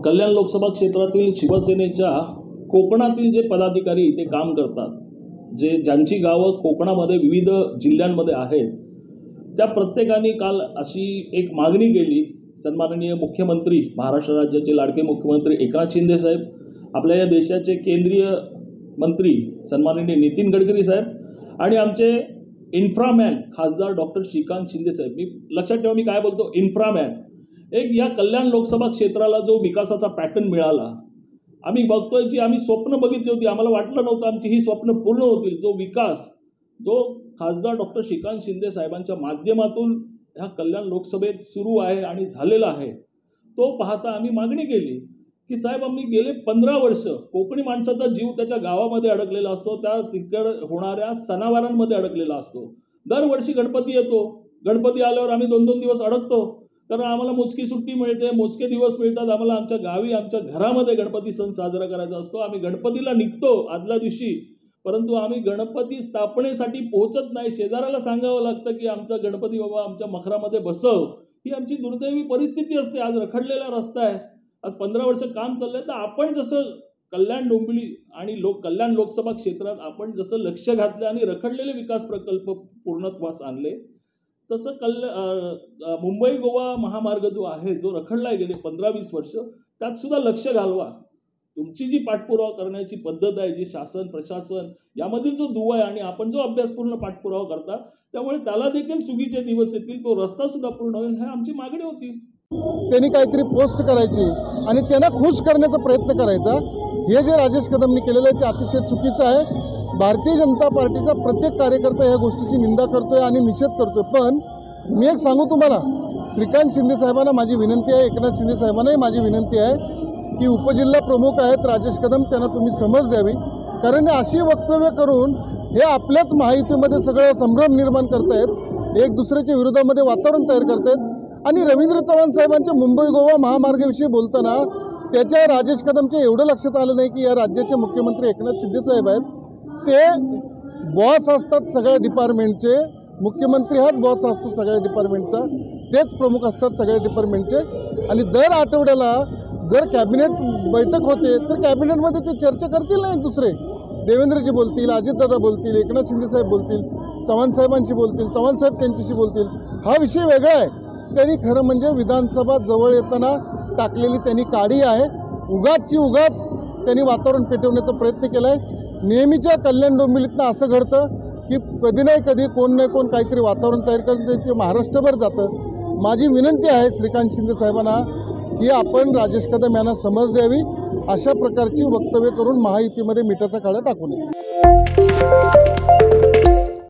कल्याण लोकसभा क्षेत्रातील शिवसेनेच्या कोकणातील जे पदाधिकारी ते काम करतात, ज्यांची गावं कोकणामध्ये विविध जिल्ह्यांमध्ये आहेत, त्या प्रत्येकाने काल अशी एक मागणी केली। सन्माननीय मुख्यमंत्री, महाराष्ट्र राज्याचे लाडके मुख्यमंत्री एकनाथ शिंदे साहेब, आपल्या या देशाचे केंद्रीय मंत्री सन्माननीय नितीन गडकरी साहेब आणि आमचे इन्फ्रामॅन खासदार डॉक्टर श्रीकांत शिंदे साहेब। मी लक्षात ठेवा, मी काय बोलतो, इन्फ्रामॅन। एक या कल्याण लोकसभा क्षेत्राला जो विकासाचा पॅटर्न मिळाला, आम्ही बघतोय जी आम्ही स्वप्न बघितली होती, आम्हाला वाटलं नव्हतं आमची ही स्वप्न पूर्ण होतील। जो विकास जो खासदार डॉक्टर श्रीकांत शिंदे साहेबांच्या माध्यमातून ह्या कल्याण लोकसभेत सुरू आहे आणि झालेला आहे, तो पाहता आम्ही मागणी केली की साहेब, आम्ही गेले 15 वर्ष कोकणी माणसाचा जीव त्याच्या गावामध्ये अडकलेला असतो, त्या तिकडे होणाऱ्या सणावारांमध्ये अडकलेला असतो। दरवर्षी गणपती येतो, गणपती आल्यावर आम्ही 2-2 दिवस अडकतो, कारण आम्हाला मोजकी सुट्टी मिळते, मोजके दिवस मिळतात आम्हाला आमच्या गावी आमच्या घरामध्ये गणपती सण साजरा करायचा असतो। आम्ही गणपतीला निघतो आदल्या दिवशी, परंतु आम्ही गणपती स्थापनेसाठी पोहोचत नाही। शेजाऱ्याला सांगावं लागतं की आमचा गणपती बाबा आमच्या मखरामध्ये बसव। ही आमची दुर्दैवी परिस्थिती असते। आज रखडलेला रस्ता आहे, आज 15 वर्ष काम चाललंय। तर आपण जसं कल्याण डोंबिवली आणि कल्याण लोकसभा क्षेत्रात आपण जसं लक्ष घातलं आणि रखडलेले विकास प्रकल्प पूर्णत्वास आणले, तसं मुंबई गोवा महामार्ग जो आहे, जो रखडलाय गेले 15-20 वर्ष, त्यात सुद्धा लक्ष घालवा। तुमची जी पाठपुरावा करण्याची पद्धत आहे, जी शासन प्रशासन यामधील जो दुवा आहे आणि आपण जो अभ्यासपूर्ण पाठपुरावा करता, त्यामुळे त्याला देखील सुगीचे दिवस येतील, तो रस्ता सुद्धा पूर्ण होईल, ही आमची मागणी होती। त्यांनी काहीतरी पोस्ट करायची आणि त्यांना खुश करण्याचा प्रयत्न करायचा, हे जे राजेश कदमनी केलेलं आहे ते अतिशय चुकीचं आहे। भारतीय जनता पार्टीचा प्रत्येक कार्यकर्ता ह्या गोष्टीची निंदा करतोय आणि निषेध करतोय। पण मी एक सांगू तुम्हाला, श्रीकांत शिंदे साहेबांना माझी विनंती आहे, एकनाथ शिंदे साहेबांनाही माझी विनंती आहे की उपजिल्हा प्रमुख आहेत राजेश कदम, त्यांना तुम्ही समज द्यावी। कारण अशी वक्तव्य करून हे आपल्याच महायुतीमध्ये सगळं संभ्रम निर्माण करतायत, एक दुसऱ्याच्या विरोधामध्ये वातावरण तयार करतायत। आणि रवींद्र चव्हाण साहेबांच्या मुंबई गोवा महामार्गाविषयी बोलताना त्याच्या राजेश कदमच्या एवढं लक्षात आलं नाही की या राज्याचे मुख्यमंत्री एकनाथ शिंदे साहेब आहेत, ते बॉस असतात सगळ्या डिपार्टमेंटचे, मुख्यमंत्री हाच बॉस असतो सगळ्या डिपार्टमेंटचा, तेच प्रमुख असतात सगळ्या डिपार्टमेंटचे। आणि दर आठवड्याला जर कॅबिनेट बैठक होते तर कॅबिनेटमध्ये ते चर्चा करतील ना, एक दुसरे देवेंद्रजी बोलतील, अजितदादा बोलतील, एकनाथ शिंदे साहेब बोलतील, चव्हाण साहेबांशी बोलतील, चव्हाण साहेब त्यांच्याशी बोलतील, हा विषय वेगळा आहे। त्यांनी खरं म्हणजे विधानसभा जवळ येताना टाकलेली त्यांनी काडी आहे, उगाच त्यांनी वातावरण पेटवण्याचा प्रयत्न केला आहे। नेहमीच्या कल्याण डोंबिवलीतनं असं घडतं की कधी नाही कधी कोण नाही कोण काहीतरी वातावरण तयार करतं, ते महाराष्ट्रभर जातं। माझी विनंती आहे श्रीकांत शिंदे साहेबांना की आपण राजेश कदम यांना समज द्यावी, अशा प्रकारची वक्तव्य करून महायुतीमध्ये मिठाचा खडा टाकू नये।